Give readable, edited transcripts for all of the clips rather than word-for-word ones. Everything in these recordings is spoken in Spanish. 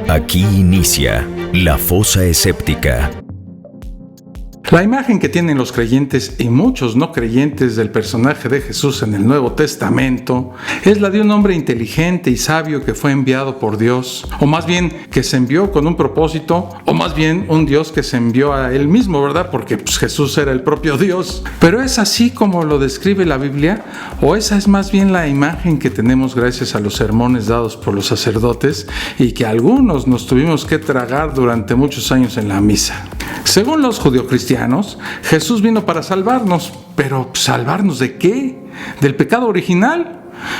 Aquí inicia La Fosa Escéptica. La imagen que tienen los creyentes y muchos no creyentes del personaje de Jesús en el Nuevo Testamento es la de un hombre inteligente y sabio que fue enviado por Dios, o más bien que se envió con un propósito, o más bien un Dios que se envió a él mismo, ¿verdad? Porque Jesús era el propio Dios. Pero ¿es así como lo describe la Biblia? ¿O esa es más bien la imagen que tenemos gracias a los sermones dados por los sacerdotes y que algunos nos tuvimos que tragar durante muchos años en la misa? Según los judeocristianos, Jesús vino para salvarnos, pero ¿salvarnos de qué? ¿Del pecado original?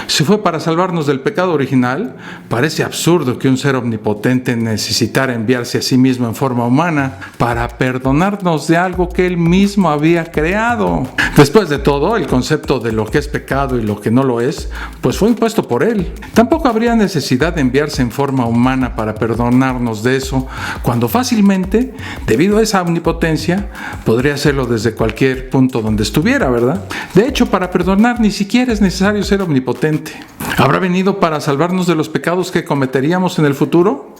Si fue para salvarnos del pecado original, parece absurdo que un ser omnipotente necesitara enviarse a sí mismo en forma humana para perdonarnos de algo que él mismo había creado. Después de todo, el concepto de lo que es pecado y lo que no lo es, pues fue impuesto por él. Tampoco habría necesidad de enviarse en forma humana para perdonarnos de eso, cuando fácilmente, debido a esa omnipotencia, podría hacerlo desde cualquier punto donde estuviera, ¿verdad? De hecho, para perdonar ni siquiera es necesario ser omnipotente. ¿Habrá venido para salvarnos de los pecados que cometeríamos en el futuro?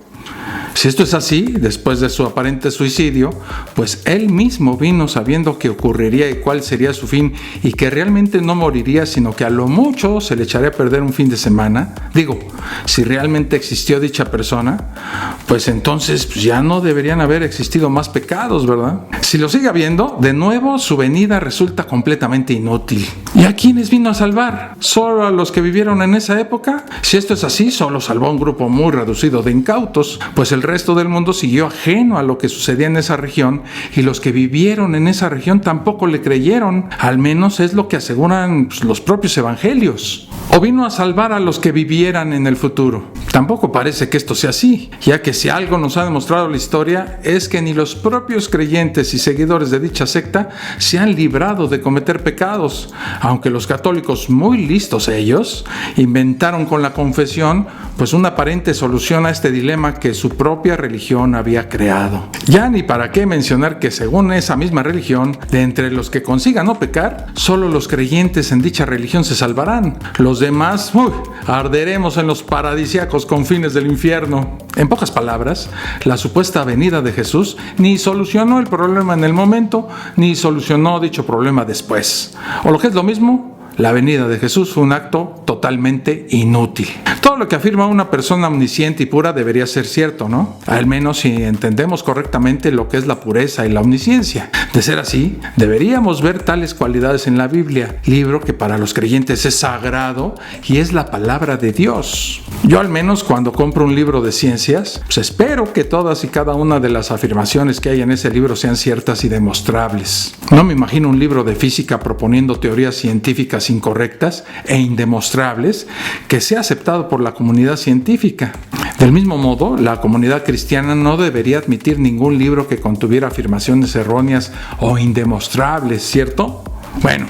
Si esto es así, después de su aparente suicidio, pues él mismo vino sabiendo que ocurriría y cuál sería su fin, y que realmente no moriría, sino que a lo mucho se le echaría a perder un fin de semana. Digo, si realmente existió dicha persona, pues entonces ya no deberían haber existido más pecados, ¿verdad? Si lo sigue habiendo, de nuevo su venida resulta completamente inútil. ¿Y a quiénes vino a salvar? ¿Solo a los que vivieron en esa época? Si esto es así, solo salvó a un grupo muy reducido de incautos, pues el resto del mundo siguió ajeno a lo que sucedía en esa región, y los que vivieron en esa región tampoco le creyeron. Al menos es lo que aseguran los propios evangelios. ¿O vino a salvar a los que vivieran en el futuro? Tampoco parece que esto sea así, ya que si algo nos ha demostrado la historia es que ni los propios creyentes y seguidores de dicha secta se han librado de cometer pecados, aunque los católicos, muy listos ellos, inventaron con la confesión pues una aparente solución a este dilema que su propia religión había creado. Ya ni para qué mencionar que según esa misma religión, de entre los que consigan no pecar, solo los creyentes en dicha religión se salvarán. Los demás, arderemos en los paradisíacos confines del infierno. En pocas palabras, la supuesta venida de Jesús ni solucionó el problema en el momento, ni solucionó dicho problema después. O lo que es lo mismo, la venida de Jesús fue un acto totalmente inútil. Todo lo que afirma una persona omnisciente y pura debería ser cierto, ¿no? Al menos si entendemos correctamente lo que es la pureza y la omnisciencia. De ser así, deberíamos ver tales cualidades en la Biblia, libro que para los creyentes es sagrado y es la palabra de Dios. Yo al menos cuando compro un libro de ciencias, pues espero que todas y cada una de las afirmaciones que hay en ese libro sean ciertas y demostrables. No me imagino un libro de física proponiendo teorías científicas incorrectas e indemostrables que sea aceptado por la comunidad científica. Del mismo modo, la comunidad cristiana no debería admitir ningún libro que contuviera afirmaciones erróneas o indemostrables, ¿cierto? Bueno,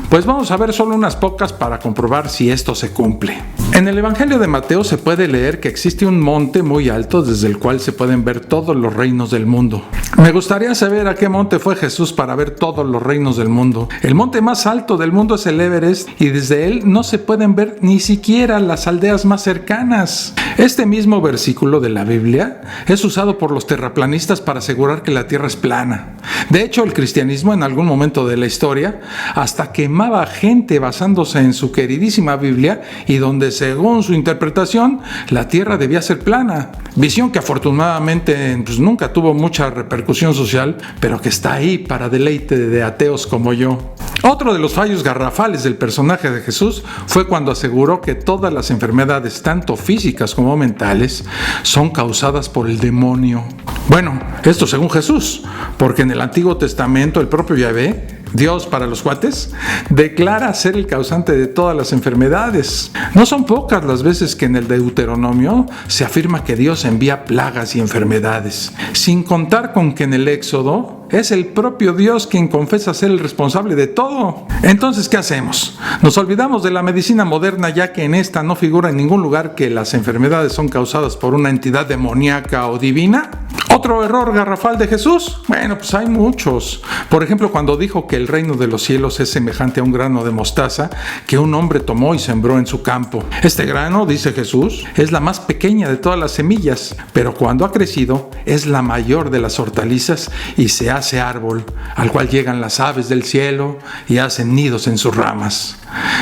pues vamos a ver solo unas pocas para comprobar si esto se cumple. En el Evangelio de Mateo se puede leer que existe un monte muy alto desde el cual se pueden ver todos los reinos del mundo. Me gustaría saber a qué monte fue Jesús para ver todos los reinos del mundo. El monte más alto del mundo es el Everest, y desde él no se pueden ver ni siquiera las aldeas más cercanas. Este mismo versículo de la Biblia es usado por los terraplanistas para asegurar que la Tierra es plana. De hecho, el cristianismo en algún momento de la historia hasta quemaba gente basándose en su queridísima Biblia, y donde según su interpretación la Tierra debía ser plana. Visión que afortunadamente nunca tuvo mucha repercusión social, pero que está ahí para deleite de ateos como yo. Otro de los fallos garrafales del personaje de Jesús fue cuando aseguró que todas las enfermedades, tanto físicas como mentales, son causadas por el demonio. Bueno, esto según Jesús, porque en el Antiguo Testamento el propio Yahvé, Dios para los cuates, declara ser el causante de todas las enfermedades. No son pocas las veces que en el Deuteronomio se afirma que Dios envía plagas y enfermedades, sin contar con que en el Éxodo es el propio Dios quien confesa ser el responsable de todo. Entonces, ¿qué hacemos? ¿Nos olvidamos de la medicina moderna, ya que en esta no figura en ningún lugar que las enfermedades son causadas por una entidad demoníaca o divina? ¿Otro error garrafal de Jesús? Bueno, pues hay muchos. Por ejemplo, cuando dijo que el reino de los cielos es semejante a un grano de mostaza que un hombre tomó y sembró en su campo. Este grano, dice Jesús, es la más pequeña de todas las semillas, pero cuando ha crecido es la mayor de las hortalizas y se hace árbol, al cual llegan las aves del cielo y hacen nidos en sus ramas.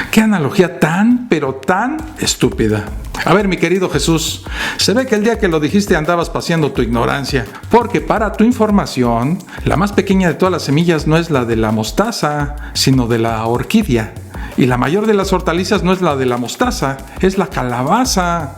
¡Qué analogía tan, pero tan estúpida! A ver, mi querido Jesús, se ve que el día que lo dijiste andabas paseando tu ignorancia, porque para tu información, la más pequeña de todas las semillas no es la de la mostaza, sino de la orquídea. Y la mayor de las hortalizas no es la de la mostaza, es la calabaza.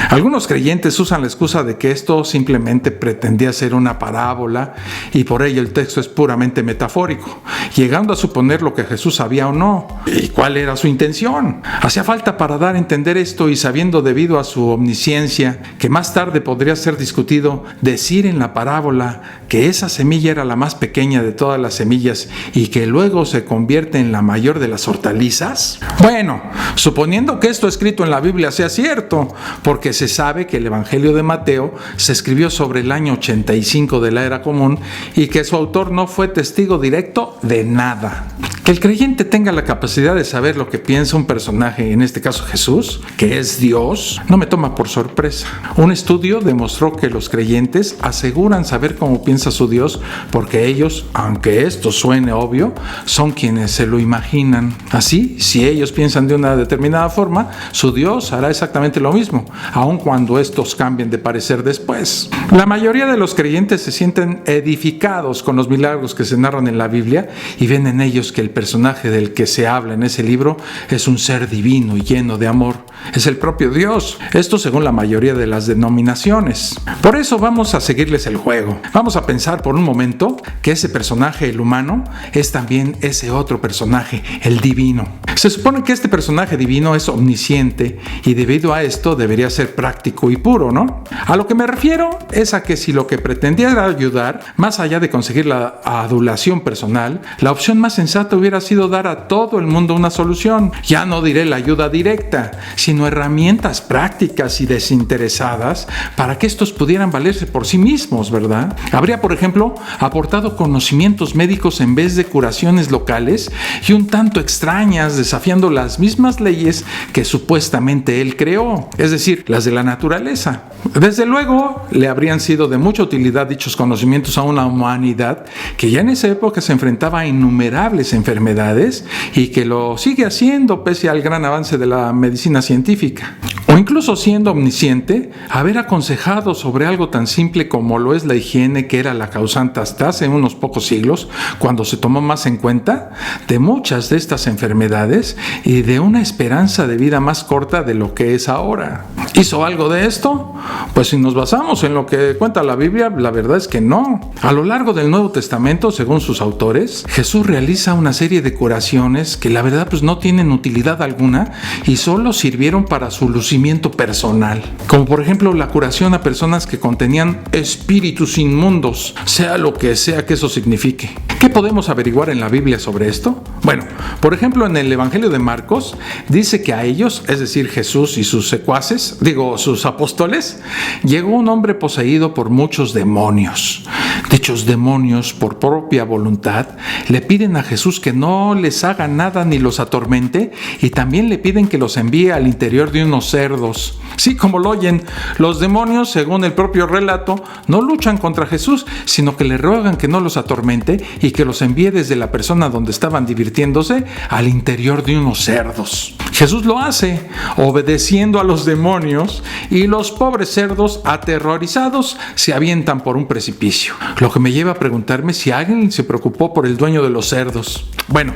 Algunos creyentes usan la excusa de que esto simplemente pretendía ser una parábola y por ello el texto es puramente metafórico, llegando a suponer lo que Jesús sabía o no y cuál era su intención. Hacía falta para dar a entender esto y sabiendo debido a su omnisciencia que más tarde podría ser discutido decir en la parábola que esa semilla era la más pequeña de todas las semillas y que luego se convierte en la mayor de las hortalizas. Bueno, suponiendo que esto escrito en la Biblia sea cierto, porque se sabe que el Evangelio de Mateo se escribió sobre el año 85 de la era común y que su autor no fue testigo directo de nada. Que el creyente tenga la capacidad de saber lo que piensa un personaje, en este caso Jesús, que es Dios, no me toma por sorpresa. Un estudio demostró que los creyentes aseguran saber cómo piensa su Dios porque ellos, aunque esto suene obvio, son quienes se lo imaginan. Así, si ellos piensan de una determinada forma, su Dios hará exactamente lo mismo, aun cuando estos cambien de parecer después. La mayoría de los creyentes se sienten edificados con los milagros que se narran en la Biblia y ven en ellos que el personaje del que se habla en ese libro es un ser divino y lleno de amor. Es el propio Dios. Esto según la mayoría de las denominaciones. Por eso vamos a seguirles el juego. Vamos a pensar por un momento que ese personaje, el humano, es también ese otro personaje, el divino. Se supone que este personaje divino es omnisciente y debido a esto debería ser práctico y puro, ¿no? A lo que me refiero es a que si lo que pretendía era ayudar, más allá de conseguir la adulación personal, la opción más sensata hubiera sido dar a todo el mundo una solución. Ya no diré la ayuda directa, sino herramientas prácticas y desinteresadas para que estos pudieran valerse por sí mismos, ¿verdad? Habría, por ejemplo, aportado conocimientos médicos en vez de curaciones locales y un tanto extrañas, desafiando las mismas leyes que supuestamente él creó, es decir, las de la naturaleza. Desde luego, le habrían sido de mucha utilidad dichos conocimientos a una humanidad que ya en esa época se enfrentaba a innumerables enfermedades y que lo sigue haciendo pese al gran avance de la medicina científica. O incluso siendo omnisciente, haber aconsejado sobre algo tan simple como lo es la higiene, que era la causante hasta hace unos pocos siglos, cuando se tomó más en cuenta de muchas de estas enfermedades y de una esperanza de vida más corta de lo que es ahora. ¿Hizo algo de esto? Pues si nos basamos en lo que cuenta la Biblia, la verdad es que no. A lo largo del Nuevo Testamento, según sus autores, Jesús realiza una serie de curaciones que la verdad pues no tienen utilidad alguna y solo sirvieron para su lucimiento personal, como por ejemplo la curación a personas que contenían espíritus inmundos, sea lo que sea que eso signifique. ¿Qué podemos averiguar en la Biblia sobre esto? Bueno, por ejemplo en el Evangelio de Marcos dice que a ellos, es decir Jesús y sus secuaces, sus apóstoles, llegó un hombre poseído por muchos demonios. Dichos demonios, por propia voluntad, le piden a Jesús que no les haga nada ni los atormente y también le piden que los envíe al interior de unos cerdos. Sí, como lo oyen, los demonios, según el propio relato, no luchan contra Jesús, sino que le ruegan que no los atormente y que los envíe desde la persona donde estaban divirtiéndose al interior de unos cerdos. Jesús lo hace, obedeciendo a los demonios, y los pobres cerdos, aterrorizados, se avientan por un precipicio. Lo que me lleva a preguntarme si alguien se preocupó por el dueño de los cerdos. Bueno,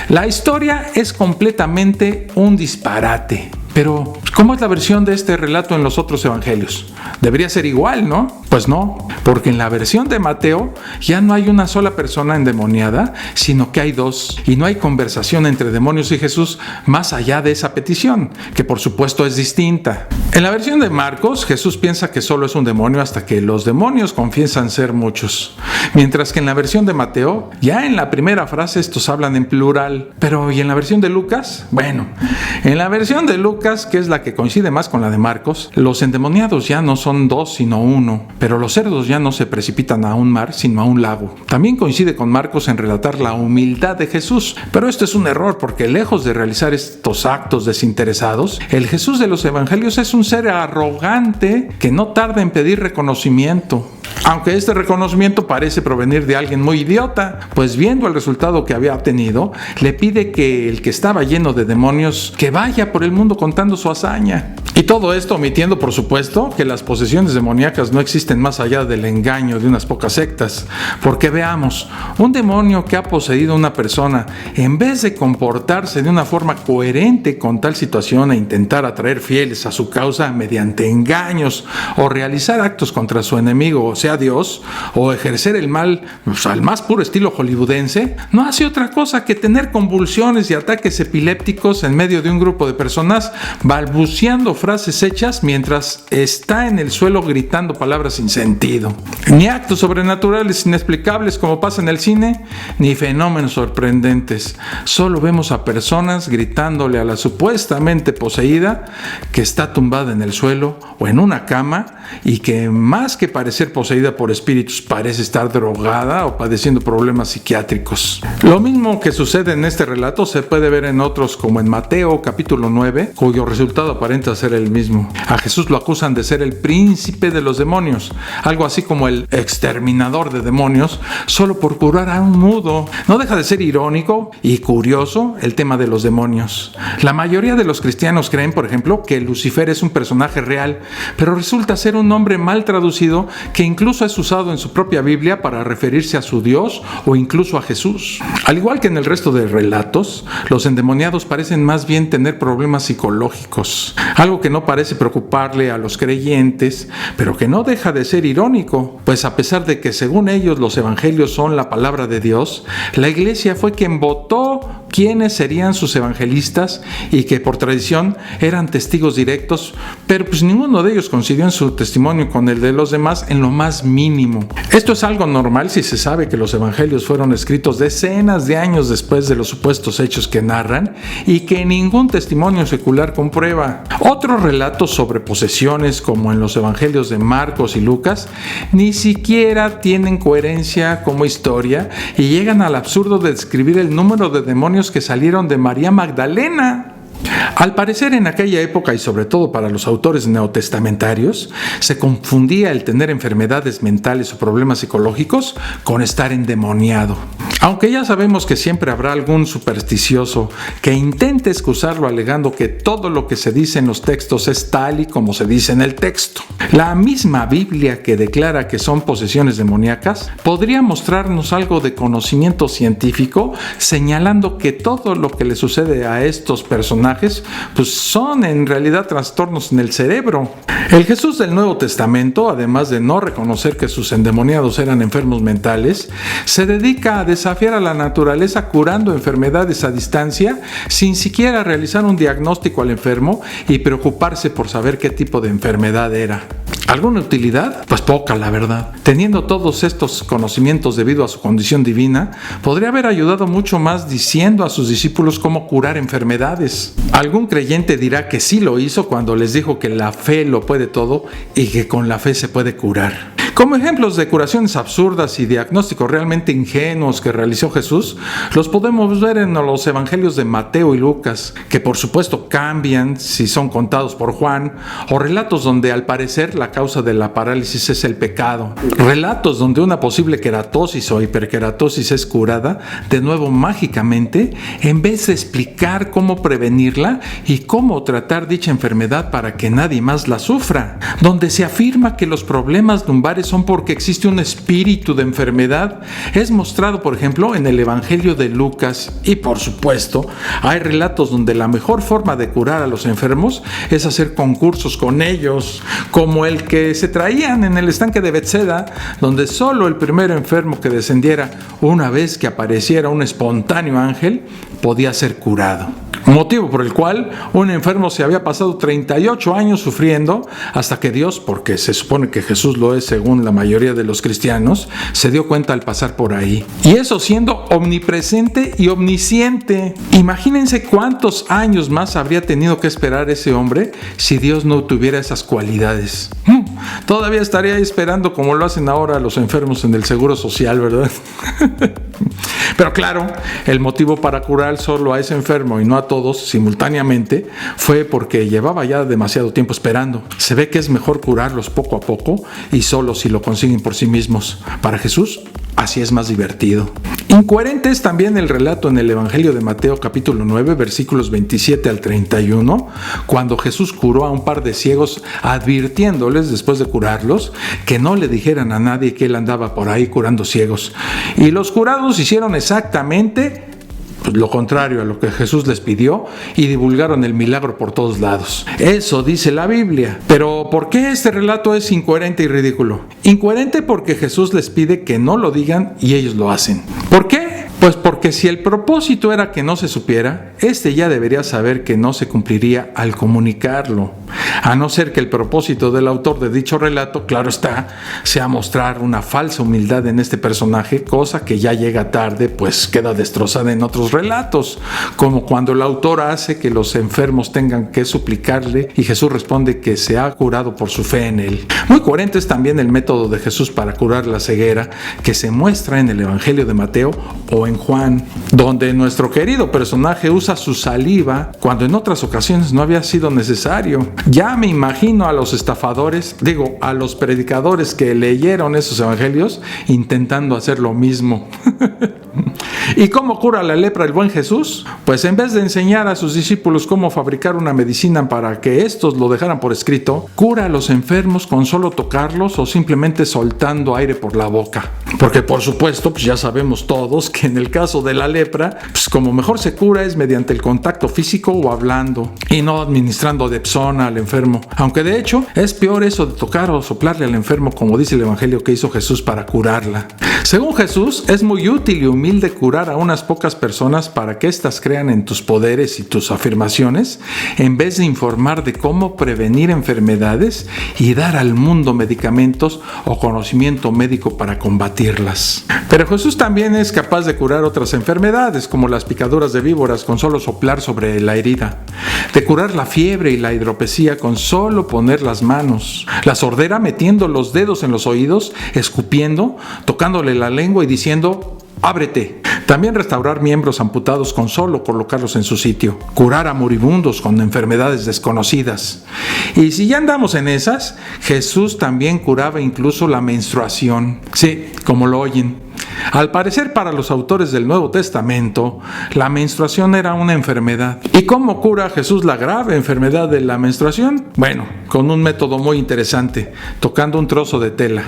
la historia es completamente un disparate. Pero, ¿cómo es la versión de este relato en los otros evangelios? Debería ser igual, ¿no? Pues no, porque en la versión de Mateo ya no hay una sola persona endemoniada, sino que hay dos, y no hay conversación entre demonios y Jesús más allá de esa petición, que por supuesto es distinta. En la versión de Marcos, Jesús piensa que solo es un demonio hasta que los demonios confiesan ser muchos, mientras que en la versión de Mateo, ya en la primera frase estos hablan en plural. Pero, ¿y en la versión de Lucas? Bueno, en la versión de Lucas Lucas, que es la que coincide más con la de Marcos, los endemoniados ya no son 2 sino 1, pero los cerdos ya no se precipitan a un mar sino a un lago. También coincide con Marcos en relatar la humildad de Jesús, pero esto es un error porque lejos de realizar estos actos desinteresados, el Jesús de los evangelios es un ser arrogante que no tarda en pedir reconocimiento. Aunque este reconocimiento parece provenir de alguien muy idiota, pues viendo el resultado que había obtenido, le pide que el que estaba lleno de demonios, que vaya por el mundo contando su hazaña. Y todo esto omitiendo, por supuesto, que las posesiones demoníacas no existen más allá del engaño de unas pocas sectas. Porque veamos, un demonio que ha poseído a una persona, en vez de comportarse de una forma coherente con tal situación e intentar atraer fieles a su causa mediante engaños o realizar actos contra su enemigo, o sea Dios, o ejercer el mal al más puro estilo hollywoodense, no hace otra cosa que tener convulsiones y ataques epilépticos en medio de un grupo de personas balbuceando frases hechas mientras está en el suelo gritando palabras sin sentido. Ni actos sobrenaturales inexplicables como pasa en el cine, ni fenómenos sorprendentes. Solo vemos a personas gritándole a la supuestamente poseída que está tumbada en el suelo o en una cama y que más que parecer poseída por espíritus parece estar drogada o padeciendo problemas psiquiátricos. Lo mismo que sucede en este relato se puede ver en otros como en Mateo capítulo 9, cuyo resultado aparenta ser el mismo. A Jesús lo acusan de ser el príncipe de los demonios, algo así como el exterminador de demonios, solo por curar a un mudo. No deja de ser irónico y curioso el tema de los demonios. La mayoría de los cristianos creen, por ejemplo, que Lucifer es un personaje real, pero resulta ser un nombre mal traducido que incluso es usado en su propia Biblia para referirse a su Dios o incluso a Jesús. Al igual que en el resto de relatos, los endemoniados parecen más bien tener problemas psicológicos, algo que no parece preocuparle a los creyentes, pero que no deja de ser irónico, pues a pesar de que según ellos los evangelios son la palabra de Dios, la iglesia fue quien votó quiénes serían sus evangelistas y que por tradición eran testigos directos, pero pues ninguno de ellos coincidió en su testimonio con el de los demás en lo más mínimo. Esto es algo normal si se sabe que los evangelios fueron escritos decenas de años después de los supuestos hechos que narran y que ningún testimonio secular comprueba. Otros relatos sobre posesiones, como en los evangelios de Marcos y Lucas, ni siquiera tienen coherencia como historia y llegan al absurdo de describir el número de demonios que salieron de María Magdalena. Al parecer en aquella época y sobre todo para los autores neotestamentarios, se confundía el tener enfermedades mentales o problemas psicológicos con estar endemoniado. Aunque ya sabemos que siempre habrá algún supersticioso que intente excusarlo alegando que todo lo que se dice en los textos es tal y como se dice en el texto. La misma Biblia que declara que son posesiones demoníacas podría mostrarnos algo de conocimiento científico señalando que todo lo que le sucede a estos personajes pues son en realidad trastornos en el cerebro. El Jesús del Nuevo Testamento, además de no reconocer que sus endemoniados eran enfermos mentales, se dedica a desafiar a la naturaleza curando enfermedades a distancia sin siquiera realizar un diagnóstico al enfermo y preocuparse por saber qué tipo de enfermedad era. ¿Alguna utilidad? Pues poca, la verdad. Teniendo todos estos conocimientos debido a su condición divina, podría haber ayudado mucho más diciendo a sus discípulos cómo curar enfermedades. Algún creyente dirá que sí lo hizo cuando les dijo que la fe lo puede todo y que con la fe se puede curar. Como ejemplos de curaciones absurdas y diagnósticos realmente ingenuos que realizó Jesús, los podemos ver en los evangelios de Mateo y Lucas, que por supuesto cambian si son contados por Juan, o relatos donde al parecer la causa de la parálisis es el pecado. Relatos donde una posible queratosis o hiperqueratosis es curada, de nuevo mágicamente, en vez de explicar cómo prevenirla y cómo tratar dicha enfermedad para que nadie más la sufra. Donde se afirma que los problemas lumbares son porque existe un espíritu de enfermedad, es mostrado por ejemplo en el Evangelio de Lucas y por supuesto hay relatos donde la mejor forma de curar a los enfermos es hacer concursos con ellos, como el que se traían en el estanque de Betseda, donde solo el primer enfermo que descendiera una vez que apareciera un espontáneo ángel podía ser curado. Motivo por el cual un enfermo se había pasado 38 años sufriendo hasta que Dios, porque se supone que Jesús lo es según según la mayoría de los cristianos, se dio cuenta al pasar por ahí. Y eso siendo omnipresente y omnisciente. Imagínense cuántos años más habría tenido que esperar ese hombre si Dios no tuviera esas cualidades. Todavía estaría esperando como lo hacen ahora los enfermos en el Seguro Social, ¿verdad? Pero claro, el motivo para curar solo a ese enfermo y no a todos simultáneamente fue porque llevaba ya demasiado tiempo esperando. Se ve que es mejor curarlos poco a poco y solo si lo consiguen por sí mismos. Para Jesús, así es más divertido. Incoherente es también el relato en el Evangelio de Mateo capítulo 9, versículos 27 al 31, cuando Jesús curó a un par de ciegos advirtiéndoles después de curarlos que no le dijeran a nadie que él andaba por ahí curando ciegos. Y los curados hicieron exactamente lo contrario a lo que Jesús les pidió y divulgaron el milagro por todos lados. Eso dice la Biblia. Pero ¿por qué este relato es incoherente y ridículo? Incoherente porque Jesús les pide que no lo digan y ellos lo hacen. ¿Por qué? Pues porque si el propósito era que no se supiera, ya debería saber que no se cumpliría al comunicarlo. A no ser que el propósito del autor de dicho relato, claro está, sea mostrar una falsa humildad en este personaje, cosa que ya llega tarde, pues queda destrozada en otros relatos, como cuando el autor hace que los enfermos tengan que suplicarle y Jesús responde que se ha curado por su fe en él. Muy coherente es también el método de Jesús para curar la ceguera, que se muestra en el Evangelio de Mateo o en Juan, donde nuestro querido personaje usa su saliva cuando en otras ocasiones no había sido necesario. Ya me imagino a los estafadores, a los predicadores que leyeron esos evangelios intentando hacer lo mismo. ¿Y cómo cura la lepra el buen Jesús? Pues en vez de enseñar a sus discípulos cómo fabricar una medicina para que estos lo dejaran por escrito, cura a los enfermos con solo tocarlos o simplemente soltando aire por la boca. Porque por supuesto, pues ya sabemos todos que en el caso de la lepra, pues como mejor se cura es mediante el contacto físico o hablando y no administrando Depsona al enfermo. Aunque de hecho es peor eso de tocar o soplarle al enfermo, como dice el evangelio que hizo Jesús para curarla. Según Jesús, es muy útil y humilde curar a unas pocas personas para que éstas crean en tus poderes y tus afirmaciones, en vez de informar de cómo prevenir enfermedades y dar al mundo medicamentos o conocimiento médico para combatirlas. Pero Jesús también es capaz de curar otras enfermedades, como las picaduras de víboras con solo soplar sobre la herida, de curar la fiebre y la hidropesía con solo poner las manos, la sordera metiendo los dedos en los oídos, escupiendo, tocándole la lengua y diciendo: ¡ábrete! También restaurar miembros amputados con solo colocarlos en su sitio. Curar a moribundos con enfermedades desconocidas. Y si ya andamos en esas, Jesús también curaba incluso la menstruación. Sí, como lo oyen. Al parecer, para los autores del Nuevo Testamento, la menstruación era una enfermedad. ¿Y cómo cura Jesús la grave enfermedad de la menstruación? Bueno, con un método muy interesante, tocando un trozo de tela.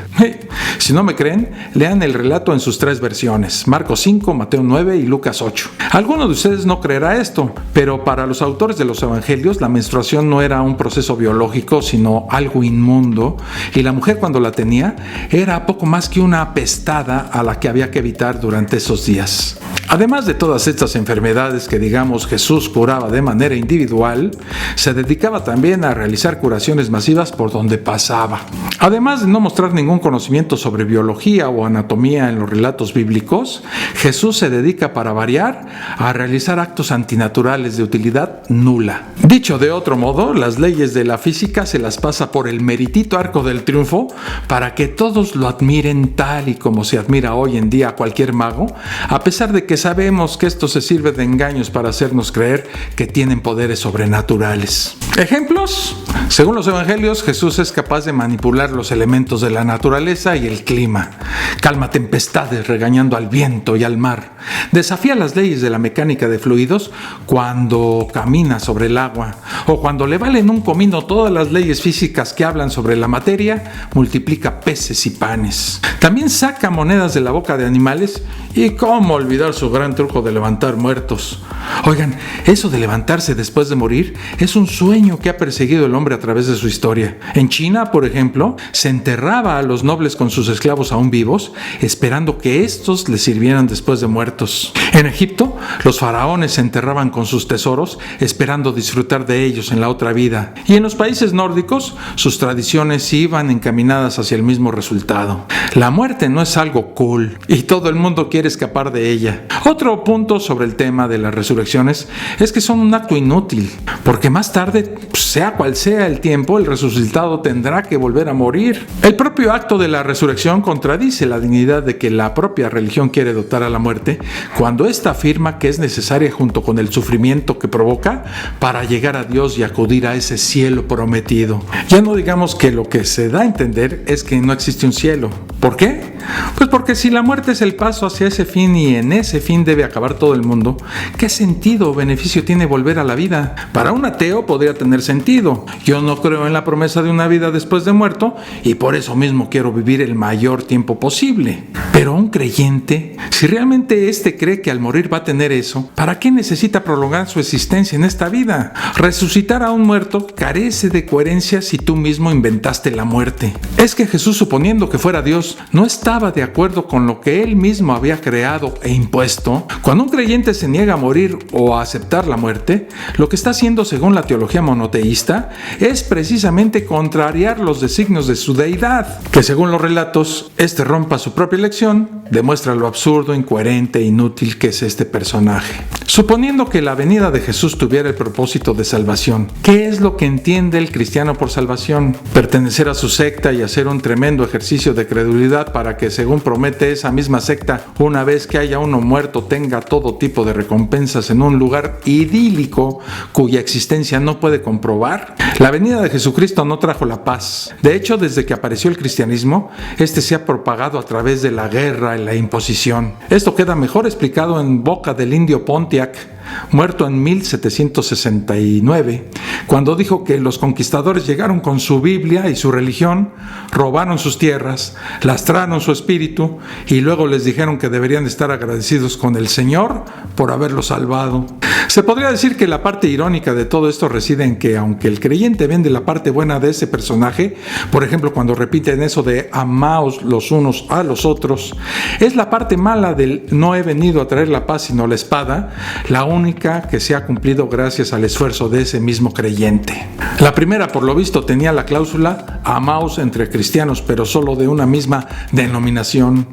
Si no me creen, lean el relato en sus tres versiones, Marcos 5, Mateo 9 y Lucas 8. Alguno de ustedes no creerá esto, pero para los autores de los evangelios, la menstruación no era un proceso biológico, sino algo inmundo, y la mujer cuando la tenía era poco más que una apestada a la que había que evitar durante esos días. Además de todas estas enfermedades que Jesús curaba de manera individual, se dedicaba también a realizar curaciones masivas por donde pasaba. Además de no mostrar ningún conocimiento sobre biología o anatomía en los relatos bíblicos, Jesús se dedica, para variar, a realizar actos antinaturales de utilidad nula. Dicho de otro modo, las leyes de la física se las pasa por el meritito arco del triunfo para que todos lo admiren tal y como se admira hoy en día a cualquier mago, a pesar de que sabemos que esto se sirve de engaños para hacernos creer que tienen poderes sobrenaturales. ¿Ejemplos? Según los evangelios, Jesús es capaz de manipular los elementos de la naturaleza y el clima. Calma tempestades regañando al viento y al mar. Desafía las leyes de la mecánica de fluidos cuando camina sobre el agua. O cuando le valen un comino todas las leyes físicas que hablan sobre la materia, multiplica peces y panes. También saca monedas de la boca de animales y cómo olvidar su gran truco de levantar muertos. Oigan, eso de levantarse después de morir es un sueño que ha perseguido el hombre a través de su historia. En China, por ejemplo, se enterraba a los nobles con sus esclavos aún vivos, esperando que estos les sirvieran después de muertos. En Egipto, los faraones se enterraban con sus tesoros, esperando disfrutar de ellos en la otra vida. Y en los países nórdicos, sus tradiciones iban encaminadas hacia el mismo resultado. La muerte no es algo cool y todo el mundo quiere escapar de ella. Otro punto sobre el tema de las resurrecciones es que son un acto inútil, porque más tarde, sea cual sea el tiempo, el resucitado tendrá que volver a morir. El propio acto de la resurrección contradice la dignidad de que la propia religión quiere dotar a la muerte, cuando ésta afirma que es necesaria junto con el sufrimiento que provoca para llegar a Dios y acudir a ese cielo prometido. Ya no digamos que lo que se da a entender es que no existe un cielo. ¿Por qué? Pues porque si la muerte es el paso hacia ese fin y en ese fin debe acabar todo el mundo, ¿qué sentido o beneficio tiene volver a la vida? Para un ateo podría tener sentido. Yo no creo en la promesa de una vida después de muerto y por eso mismo quiero vivir el mayor tiempo posible. Pero un creyente, si realmente éste cree que al morir va a tener eso, ¿para qué necesita prolongar su existencia en esta vida? Resucitar a un muerto carece de coherencia si tú mismo inventaste la muerte. Es que Jesús, suponiendo que fuera Dios, no estaba de acuerdo con lo que él mismo había creado e impuesto. Cuando un creyente se niega a morir o a aceptar la muerte, lo que está haciendo según la teología monoteísta es precisamente contrariar los designios de su deidad, que según los relatos, este rompa su propia elección, demuestra lo absurdo, incoherente e inútil que es este personaje. Suponiendo que la venida de Jesús tuviera el propósito de salvación, ¿qué es lo que entiende el cristiano por salvación? Pertenecer a su secta y hacer un tremendo ejercicio de credulidad para que, según promete esa misma secta, una vez que haya uno muerto tenga todo tipo de recompensas en un lugar idílico cuya existencia no puede comprobar. La venida de Jesucristo no trajo la paz. De hecho, desde que apareció el cristianismo, este se ha propagado a través de la guerra y la imposición. Esto queda mejor explicado en boca del indio Pontiac, muerto en 1769, cuando dijo que los conquistadores llegaron con su Biblia y su religión, robaron sus tierras, lastraron su espíritu y luego les dijeron que deberían estar agradecidos con el Señor por haberlos salvado. Se podría decir que la parte irónica de todo esto reside en que, aunque el creyente vende la parte buena de ese personaje, por ejemplo cuando repiten eso de amaos los unos a los otros, es la parte mala del no he venido a traer la paz sino la espada, la única que se ha cumplido gracias al esfuerzo de ese mismo creyente. La primera, por lo visto, tenía la cláusula amaos entre cristianos, pero solo de una misma denominación.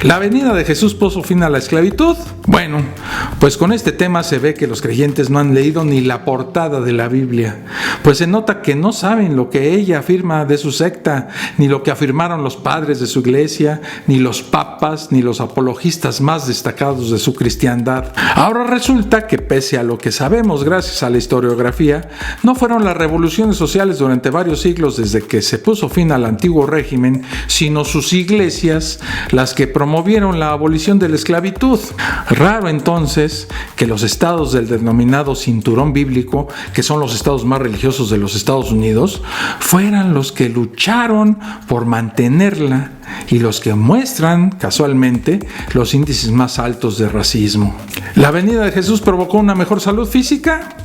¿La venida de Jesús puso fin a la esclavitud? Bueno, pues con este tema se ve que los creyentes no han leído ni la portada de la Biblia, pues se nota que no saben lo que ella afirma de su secta, ni lo que afirmaron los padres de su iglesia, ni los papas, ni los apologistas más destacados de su cristiandad. Ahora resulta que pese a lo que sabemos gracias a la historiografía, no fueron las revoluciones sociales durante varios siglos desde que se puso fin al antiguo régimen, sino sus iglesias las que promovieron la abolición de la esclavitud. Raro entonces que los estados del denominado cinturón bíblico, que son los estados más religiosos de los Estados Unidos, fueran los que lucharon por mantenerla y los que muestran, casualmente, los índices más altos de racismo. ¿La venida de Jesús provocó una mejor salud física?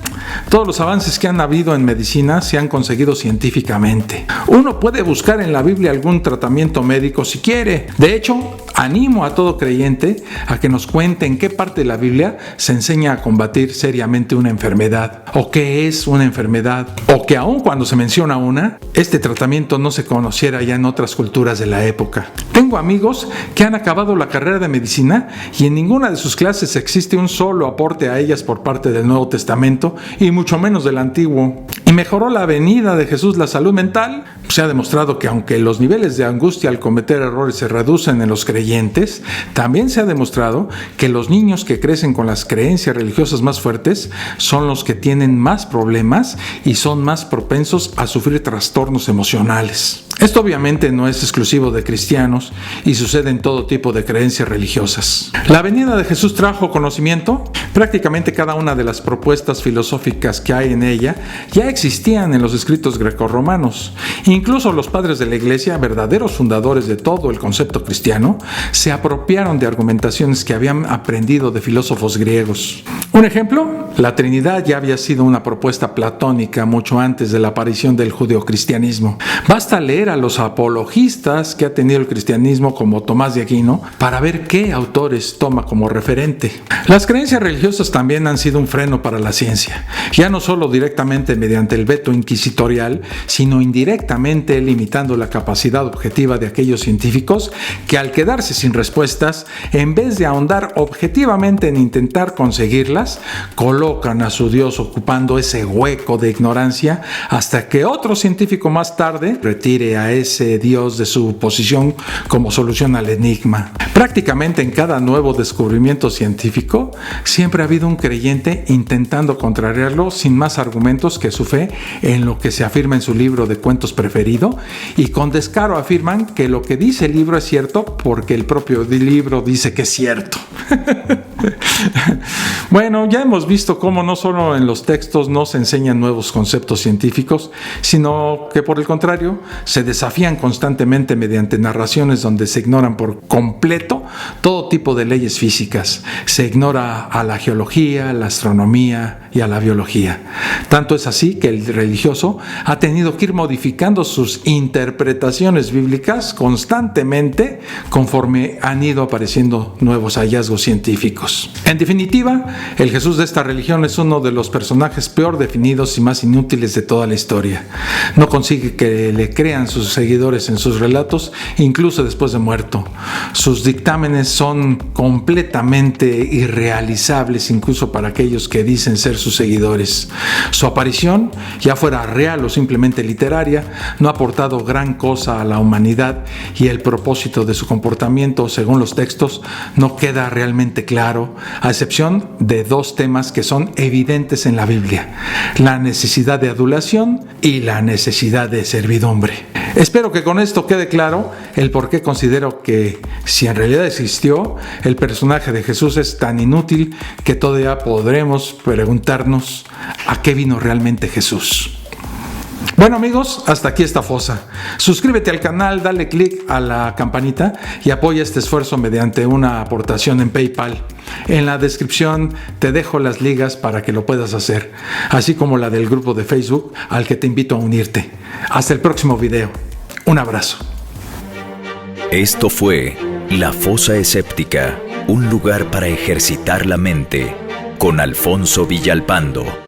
Todos los avances que han habido en medicina se han conseguido científicamente. Uno puede buscar en la Biblia algún tratamiento médico si quiere. De hecho, animo a todo creyente a que nos cuente en qué parte de la Biblia se enseña a combatir seriamente una enfermedad, o qué es una enfermedad, o que aun cuando se menciona una, este tratamiento no se conociera ya en otras culturas de la época. Tengo amigos que han acabado la carrera de medicina y en ninguna de sus clases existe un solo aporte a ellas por parte del Nuevo Testamento y mucho menos del Antiguo. ¿Y mejoró la venida de Jesús la salud mental? Se ha demostrado que aunque los niveles de angustia al cometer errores se reducen en los creyentes, también se ha demostrado que los niños que crecen con las creencias religiosas más fuertes son los que tienen más problemas y son más propensos a sufrir trastornos emocionales. Esto obviamente no es exclusivo de cristianos y sucede en todo tipo de creencias religiosas. La venida de Jesús trajo conocimiento. Prácticamente cada una de las propuestas filosóficas que hay en ella ya existían en los escritos grecorromanos. Incluso los padres de la Iglesia, verdaderos fundadores de todo el concepto cristiano, se apropiaron de argumentaciones que habían aprendido de filósofos griegos. Un ejemplo, la Trinidad ya había sido una propuesta platónica mucho antes de la aparición del judeocristianismo. Basta leer a los apologistas que ha tenido el cristianismo como Tomás de Aquino para ver qué autores toma como referente. Las creencias religiosas también han sido un freno para la ciencia, ya no solo directamente mediante el veto inquisitorial, sino indirectamente limitando la capacidad objetiva de aquellos científicos que, al quedarse sin respuestas, en vez de ahondar objetivamente en intentar conseguirlas, colocan a su Dios ocupando ese hueco de ignorancia hasta que otro científico más tarde retire a ese Dios de su posición como solución al enigma. Prácticamente en cada nuevo descubrimiento científico siempre ha habido un creyente intentando contrariarlo sin más argumentos que su fe en lo que se afirma en su libro de cuentos preferido, y con descaro afirman que lo que dice el libro es cierto porque el propio libro dice que es cierto. Bueno, ya hemos visto cómo no solo en los textos no se enseñan nuevos conceptos científicos, sino que por el contrario se desafían constantemente mediante narraciones donde se ignoran por completo todo tipo de leyes físicas. Se ignora a la geología, la astronomía y a la biología. Tanto es así que el religioso ha tenido que ir modificando sus interpretaciones bíblicas constantemente conforme han ido apareciendo nuevos hallazgos científicos. En definitiva, el Jesús de esta religión es uno de los personajes peor definidos y más inútiles de toda la historia. No consigue que le crean sus seguidores en sus relatos, incluso después de muerto. Sus dictámenes son completamente irrealizables, incluso para aquellos que dicen ser sus seguidores. Su aparición, ya fuera real o simplemente literaria, no ha aportado gran cosa a la humanidad, y el propósito de su comportamiento, según los textos, no queda realmente claro, a excepción de dos temas que son evidentes en la Biblia: la necesidad de adulación y la necesidad de servidumbre. Espero que con esto quede claro el por qué considero que, si en realidad existió, el personaje de Jesús es tan inútil que todavía podremos preguntarnos a qué vino realmente Jesús. Bueno amigos, hasta aquí esta fosa. Suscríbete al canal, dale click a la campanita y apoya este esfuerzo mediante una aportación en PayPal. En la descripción te dejo las ligas para que lo puedas hacer, así como la del grupo de Facebook al que te invito a unirte. Hasta el próximo video. Un abrazo. Esto fue La Fosa Escéptica, un lugar para ejercitar la mente, con Alfonso Villalpando.